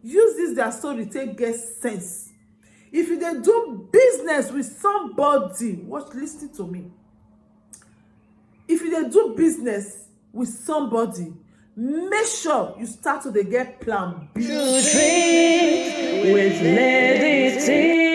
use this their story take get sense. If you dey do business with somebody, listen to me. If you dey do business with somebody, make sure you start to dey get plan B. With Lady T.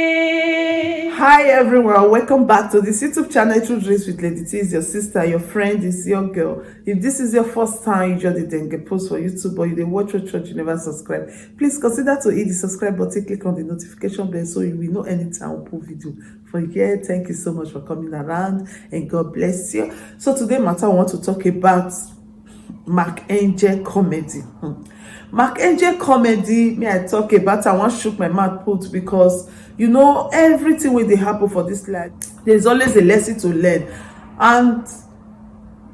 Hi everyone, welcome back to this YouTube channel. True Dreams with Lady T is your sister, your friend, is your girl. If this is your first time you just didn't post for YouTube, or you didn't watch you never subscribe, please consider to hit the subscribe button, click on the notification bell so you will know anytime we put video for here. Thank you so much for coming around and God bless you. So today matter I want to talk about Mark Angel comedy. Mark Angel comedy, me I talk about, I want to shook my mouth put, because you know everything when they happen for this life, there's always a lesson to learn. And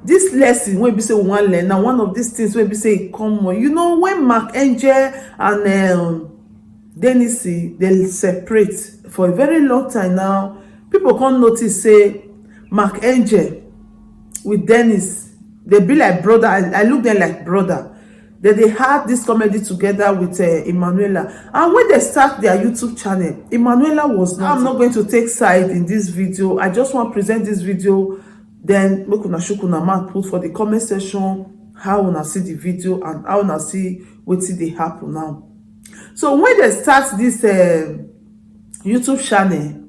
this lesson when we say we want to learn, now one of these things when we say come on, you know, when Mark Angel and Dennis they separate for a very long time now, people can't notice say Mark Angel with Dennis, they be like brother. I look them like brother. They had this comedy together with Emanuela, and when they start their YouTube channel, Emanuela was not. I'm not going to take side in this video. I just want to present this video, then make una shook una mouth put for the comment section how una see the video and how una see wetin dey happen now. So when they start this YouTube channel,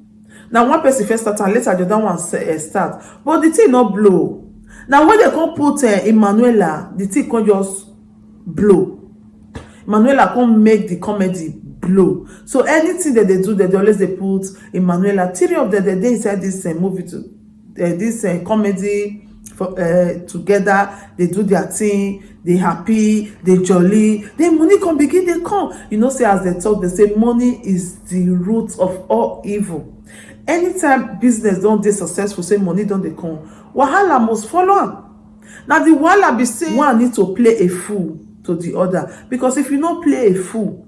now one person first start and later the other one start, but the thing not blow. Now when they come put Emanuela, the thing can just blow. Emanuela can't make the comedy blow. So anything that they do, they always they put Emanuela. 3 of them they inside this movie to this comedy for together. They do their thing. They happy. They jolly. Then money come begin. They come. You know, say as they talk, they say money is the root of all evil. Anytime business don't dey successful, say money don't they come, wahala must follow am. Now the wahala be say one need to play a fool to the other, because if you not play a fool,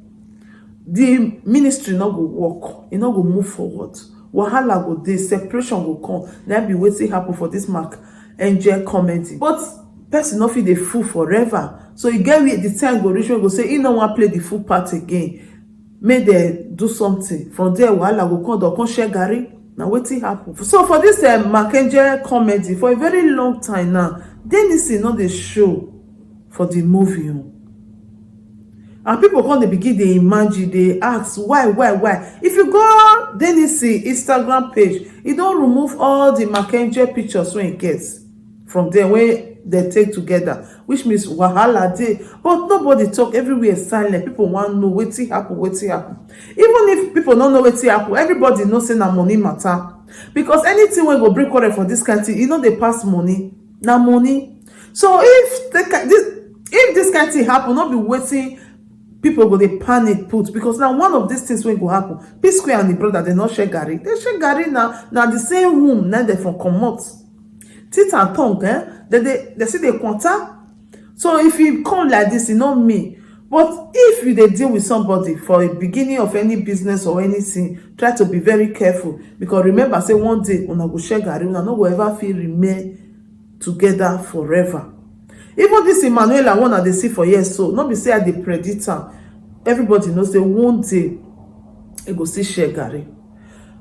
the ministry not go work, it not go move forward. Wahala go dey, separation go come. That be wetin happen for this Mark Angel comedy. But person not fit dey fool forever. So you get where the time go reach, go say he no wan play the fool part again. May they do something from there. Wahala go come, they come share garri. Now wetin happen? So for this Mark Angel comedy, for a very long time now, Dennis not the show for the movie. And people come, they begin, they imagine, they ask why. If you go Dennis Instagram page, he don't remove all the Mark Angel pictures when he gets from there where they take together, which means wahala dey. But nobody talk, everywhere silent. People want to know wetin happen. Even if people don't know wetin happen, everybody knows say na money matter, because anything wey go bring quarrel for this country, you know, they pass money, na money. So if this kind of thing happen, not be waiting, people go dey panic put, because now one of these things wey go happen, P-Square and the brother, they not share garri. They share garri now the same room, now they from comot. Teeth and tongue, they see the quanta. So if you come like this, you know me. But if you dey deal with somebody for a beginning of any business or anything, try to be very careful, because remember, say one day una go share garri, una no go ever feel remain together forever. Even this Emanuela one that they see for years, so not be say I dey predict am. Everybody knows say one day e go see share garri.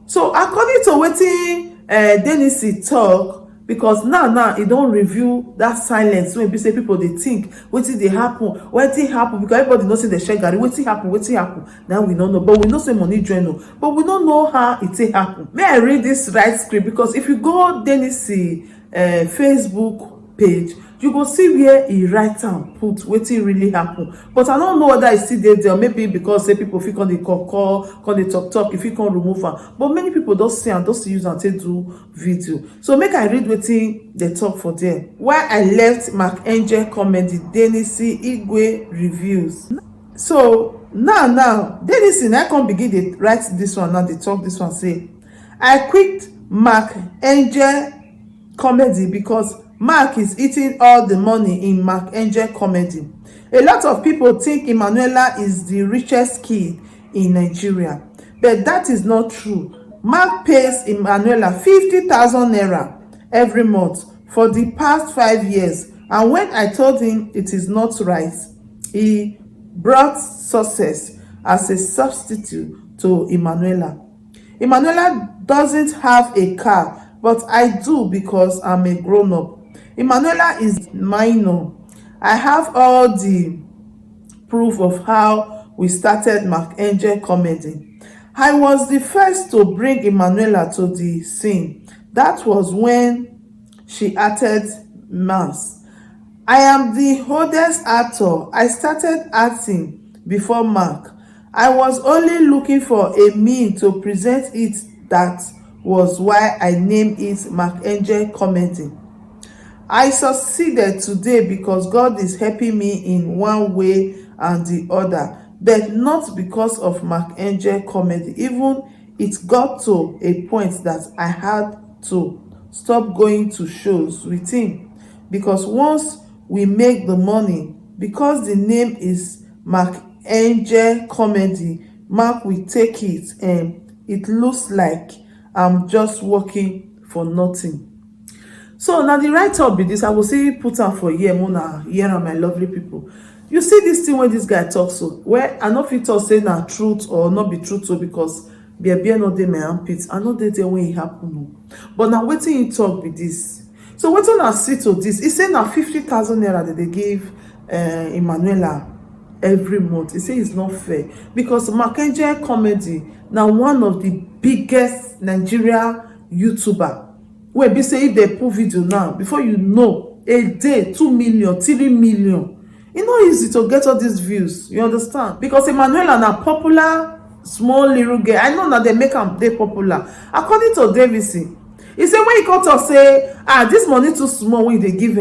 So according to wetin Dennis talk, because now it don't review that silence when we say people they think wetin dey happen, because everybody knows say they share garri, wetin happen. Now we don't know, but we know say money join, but we don't know how it happen. May I read this right script? Because if you go Dennis Facebook page, you go see where he write and put wetin really happen. But I don't know whether I see there, maybe because say people fit on the call, they talk, if you can't remove am. But many people don't see and don't use and take do video. So make I read wetin they talk for there. Why I left Mark Angel comedy, Dennis Igwe reviews. So now Dennis I can't begin to write this one, now they talk this one, say I quit Mark Angel comedy because Mark is eating all the money in Mark Angel comedy. A lot of people think Emanuela is the richest kid in Nigeria, but that is not true. Mark pays Emanuela 50,000 naira every month for the past 5 years, and when I told him it is not right, he brought success as a substitute to Emanuela. Emanuela doesn't have a car, but I do because I'm a grown-up. Emanuela is minor. I have all the proof of how we started Mark Angel comedy. I was the first to bring Emanuela to the scene. That was when she acted Mass. I am the oldest actor. I started acting before Mark. I was only looking for a mean to present it. That was why I named it Mark Angel Comedy. I succeeded today because God is helping me in one way and the other, but not because of Mark Angel Comedy. Even it got to a point that I had to stop going to shows with him, because once we make the money, because the name is Mark Angel Comedy, Mark will take it and it looks like I'm just working for nothing. So now the right up be this, I will see put am for here, Mona, here are my lovely people. You see this thing when this guy talks, so where I no fit talk say na truth or not be truth, so because bear no dey my armpits, I no dey there when it happen. But now wetin he talk be this. So wetin I see to this, he say na 50,000 naira that they give Emanuela every month. He say it's not fair because Mark Angel Comedy now one of the biggest Nigeria YouTuber. Wey be say if they put video now, before you know, a day 2 million 3 million. E no easy to get all these views, you understand? Because Emanuela na popular small little girl. I know that they make am dey popular. According to Davison, he say when he come talk say this money too small when they give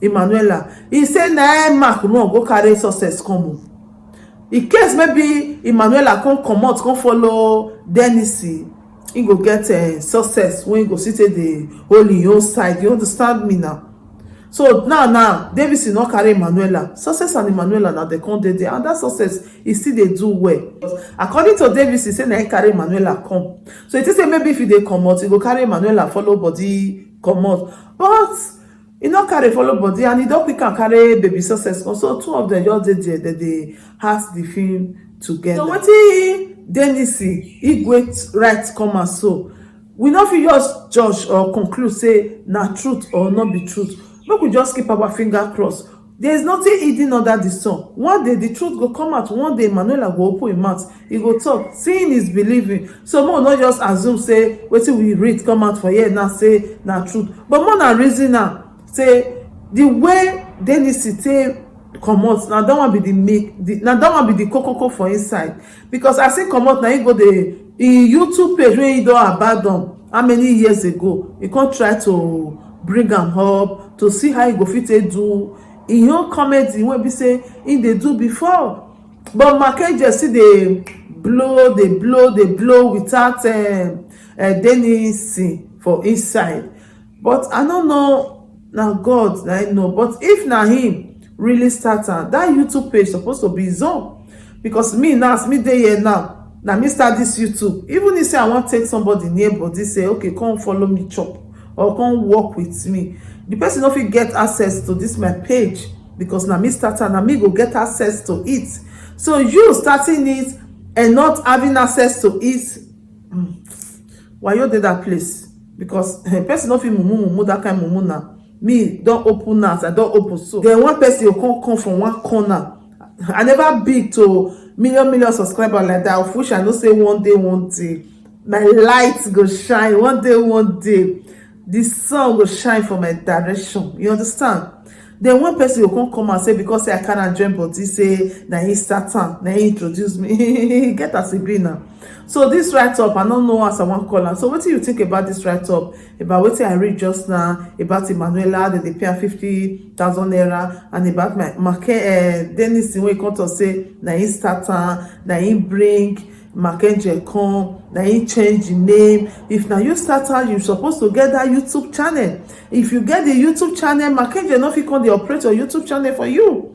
Emanuela, he say na Mark no go carry success come. In case maybe Emanuela come out, come follow Dennis, he go get success when he go sit at the holy own side. You understand me now? So now Davison no carry Emanuela. Success and Emanuela now they come there, and that success is still they do well. According to Davison, say na he carry Emanuela come. So it is say maybe if they come out, he go carry Emanuela follow body come out. But he no carry follow body, and he don't quick and carry baby success come. So two of them just did there, they has the film together. So what Dennis he great right come as so. We not fit just judge or conclude say na truth or not be truth. Make we just keep our finger crossed. There is nothing hidden under the sun. One day the truth go come out. One day Emanuela go open his mouth. He go talk. Seeing is believing. So more not just assume say wetin we read come out for here now say na truth. But more na reason now say the way Dennis say come out now that one be now that one be the koko for inside, because I say come out now he go the YouTube page wey he don abandon how many years ago. He can't try to bring am up to see how he go fit do in your comedy wey be say in dey do before. But Mark Angel still dey blow without Dennis for inside. But I don't know, now God I know. But if na him really start am, that YouTube page supposed to be his own, because me now as me dey here now me start this YouTube. Even if say I want take somebody near body say okay come follow me chop or come work with me, the person no fit get access to this my page, because na me start am, na me go get access to it. So you starting it and not having access to it, why you dey that place? Because person no fit mumu that kind mumu now. Me don open now, I don open so. Then one person will come from one corner. I never big to million subscribers like that, of which I know say one day my light go shine. One day the sun will shine for my direction. You understand? Then one person will come and say because say I cannot join body say na he start am, na he introduce me. Get as e be now. So this write up I don't know as I want call am. So what do you think about this write up, about what I read just now about Emanuela that they pay 50,000 naira, and about my Dennis wey come to say na he start am, na he bring Mark Angel come, na he change the name. If now you start out, you supposed to get that YouTube channel. If you get the YouTube channel, Mark Angel no fit come dey operate your YouTube channel for you.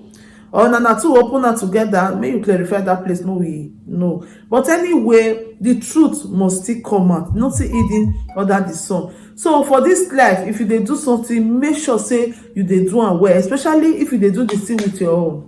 Or na two open am together. May you clarify that place? No, we know. But anyway, the truth must still come out. Nothing hidden under the sun. So for this life, if you dey do something, make sure say you dey do am well. Especially if you dey do this thing with your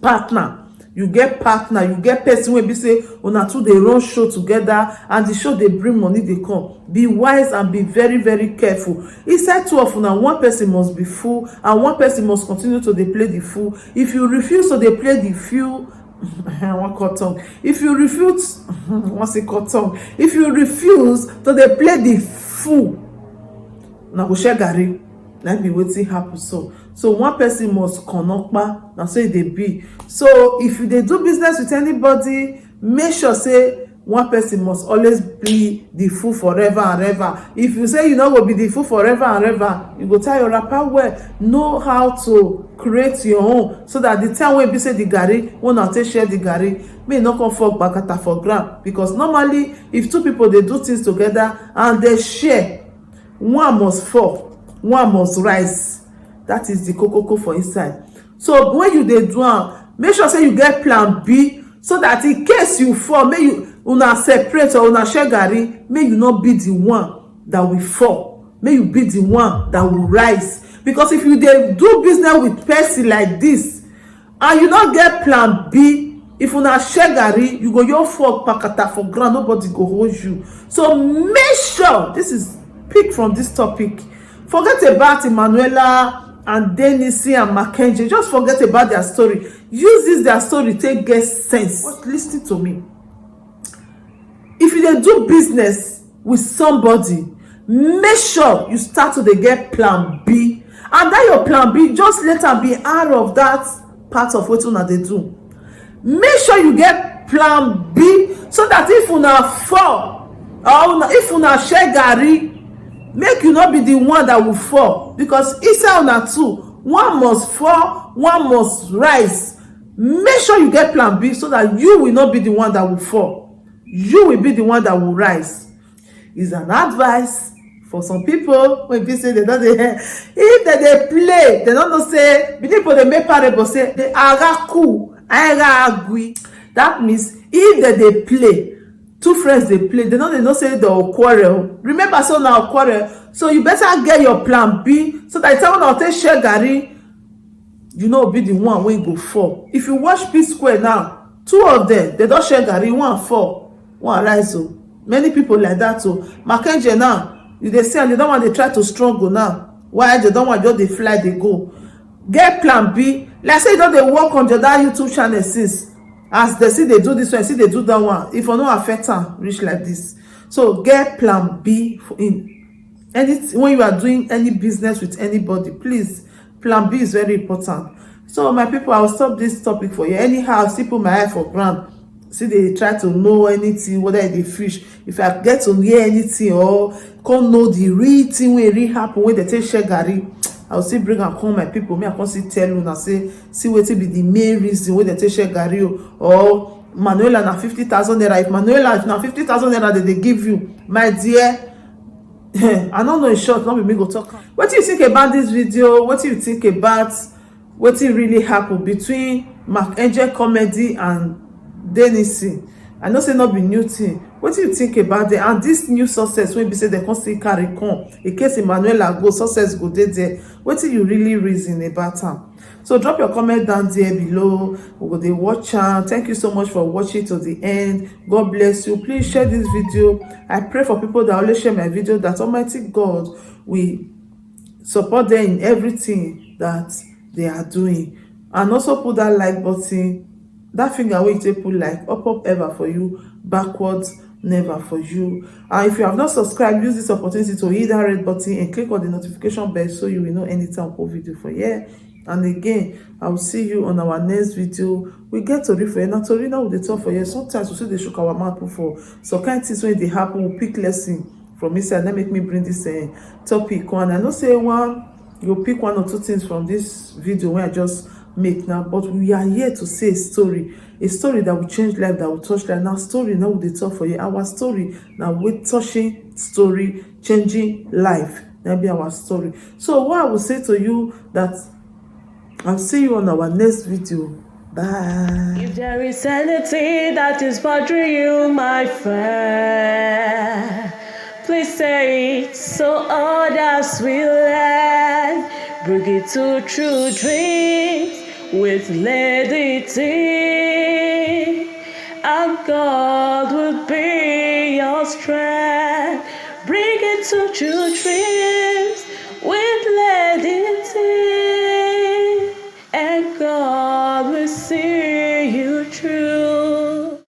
partner. you get partner, you get person wey be say una two dey run show together and the show dey bring money dey come. Be wise and be very very careful. Inside two of una, one person must be fool and one person must continue to dey play the fool. If you refuse to dey play the fool, if you refuse if you refuse to dey play the fool, na go share garri. Na be wetin happen. So one person must konokpa. Na so e dey be. So if you dey do business with anybody, make sure say one person must always be the fool forever and ever. If you say you no go be the fool forever and ever, you go tie your wrapper well. Know how to create your own, so that the time wey be say the garri, una take share the garri, may no come fall gbakata for ground. Because normally if two people dey do things together and they share, one must fall, one must rise. That is the kokoko for inside. So when you dey do am, make sure say you get plan B, so that in case you fall, may you una separate or una share garri, may you not be the one that will fall, may you be the one that will rise. Because if you dey do business with person like this and you not get plan B, if una share garri, you go your fall pakata for ground, nobody go hold you. So make sure, this is pick from this topic, forget about Emanuela and Denisi and Mackenzie. Just forget about their story. Use this their story take get sense. Listen to me. If you dey do business with somebody, make sure you start to dey get plan B, and that your plan B, just let am be out of that part of wetin una dey do. Make sure you get plan B, so that if una fall or if una share garri, make you not be the one that will fall. Because inside una two, one must fall, one must rise. Make sure you get plan B, so that you will not be the one that will fall, you will be the one that will rise. Is an advice for some people. When people say they don't, if they play, they don't know say people they make parable say they agaku agui. That means if they play, two friends they play, they don't say they'll quarrel. Remember, so now quarrel. So you better get your plan B, so that someone will take share garri, you know, be the one when go fall. If you watch P Square now, two of them they don't share garri, one fall, one rise. So many people like that. So Mackenzie now, you they say, and they don't want, they try to struggle now. Why they don't want, just they fly, they go. Get plan B. Like say you don't they work on your that YouTube channel since, as they see they do this one, see they do that one. If you no affect them reach like this, so get plan B for in anything. When you are doing any business with anybody, please, plan B is very important. So my people, I will stop this topic for you. Anyhow, see put my eye for ground, see they try to know anything, whether they fish. If I get to hear anything or can't know the real thing when it really happen, when they take share garri, I will still bring and call my people. Me I can still tell you and say, see what be the main reason when they take share garri. Or Manuela na 50,000 naira. If Manuela, if na 50,000 naira that they give you, my dear, I don't know in short, not be me go talk. What do you think about this video? What do you think about what really happened between Mackenzie Comedy and Denisi? I know say not be new thing. What do you think about it? And this new success when be say they can still carry come in case Emanuela go, success go there. What do you really reason about am? So drop your comment down there below. We go dey watch am. Thank you so much for watching to the end. God bless you. Please share this video. I pray for people that always share my video, that Almighty God will support them in everything that they are doing. And also put that like button, that finger wey you take put like, up ever for you, backwards never for you. And if you have not subscribed, use this opportunity to hit that red button and click on the notification bell, so you will know anytime I post video for here. And again, I will see you on our next video. We get to read for you. Now to read now with the talk for you. Sometimes we see they shook our mouth for so kind things when they happen, we pick lesson from inside. That make me bring this topic one. I know say one, you'll pick one or two things from this video when I just make now, but we are here to say a story that will change life, that will touch life. Now story now with the talk for you. Our story now with touching story, changing life. That'll be our story. So what I will say to you that I'll see you on our next video. Bye. If there is anything that is bothering you, my friend, please say it so others will learn. Bring it to true dreams. with Lady T, and God will be your strength. Bring it to your dreams with Lady T, and God will see